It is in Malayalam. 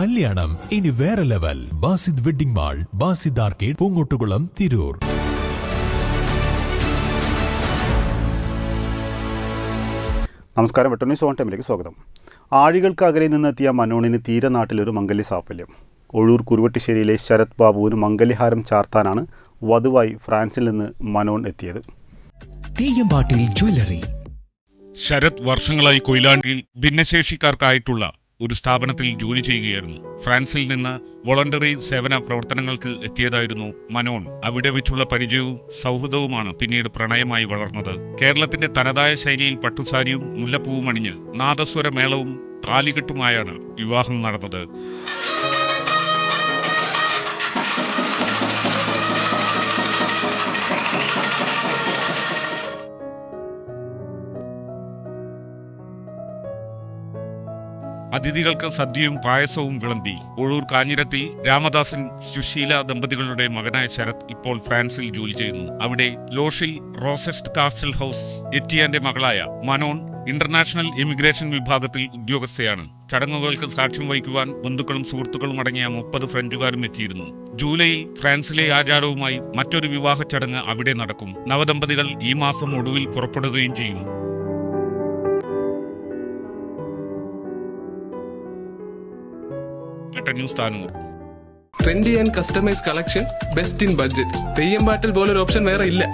കല്യാണം ഇനി വേറെ level. Basid wedding mall, Basid arcade, Poongottukulam, Tirur. നമസ്കാരം. വെട്ടർ ന്യൂസ് ഓൺ ടൈമിലേക്ക് സ്വാഗതം. ആഴികൾക്കകലെ നിന്നെത്തിയ മനോണിന് തീരെ നാട്ടിലൊരു മംഗല്യ സാഫല്യം. ഒഴൂർ കുറുവട്ടിശ്ശേരിയിലെ ശരത് ബാബുവിന് മംഗല്യഹാരം ചാർത്താനാണ് വധുവായി ഫ്രാൻസിൽ നിന്ന് മനോൺ എത്തിയത്. ശരത് വർഷങ്ങളായി കൊയിലാണ്ടിയിൽ ഭിന്നശേഷിക്കാർക്കായിട്ടുള്ള ഒരു സ്ഥാപനത്തിൽ ജോലി ചെയ്യുകയായിരുന്നു. ഫ്രാൻസിൽ നിന്ന് വോളണ്ടറി സേവന പ്രവർത്തനങ്ങൾക്ക് എത്തിയതായിരുന്നു മനോൺ. അവിടെ വെച്ചുള്ള പരിചയവും സൗഹൃദവുമാണ് പിന്നീട് പ്രണയമായി വളർന്നത്. കേരളത്തിന്റെ തനതായ ശൈലിയിൽ പട്ടുസാരിയും മുല്ലപ്പൂവും അണിഞ്ഞ് നാദസ്വര മേളവും താലികെട്ടുമായാണ് വിവാഹം നടന്നത്. അതിഥികൾക്ക് സദ്യയും പായസവും വിളമ്പി. ഒഴൂർ കാഞ്ഞിരത്തിൽ രാമദാസൻ സുശീല ദമ്പതികളുടെ മകനായ ശരത് ഇപ്പോൾ ഫ്രാൻസിൽ ജോലി ചെയ്യുന്നു. അവിടെ ലോഷിൽ റോസെസ്റ്റ് കാസ്റ്റൽ ഹൗസ് എറ്റിയാന്റെ മകളായ മനോൺ ഇന്റർനാഷണൽ ഇമിഗ്രേഷൻ വിഭാഗത്തിൽ ഉദ്യോഗസ്ഥയാണ്. ചടങ്ങുകൾക്ക് സാക്ഷ്യം വഹിക്കുവാൻ ബന്ധുക്കളും സുഹൃത്തുക്കളും അടങ്ങിയ 30 ഫ്രഞ്ചുകാരും എത്തിയിരുന്നു. ജൂലൈയിൽ ഫ്രാൻസിലെ ആചാരവുമായി മറ്റൊരു വിവാഹ ചടങ്ങ് അവിടെ നടക്കും. നവദമ്പതികൾ ഈ മാസം ഒടുവിൽ പുറപ്പെടുകയും ചെയ്യും. Trendy and customise collection, best in budget. Theyyam പാട്ടിൽ പോലൊരു ഓപ്ഷൻ വേറെ ഇല്ല.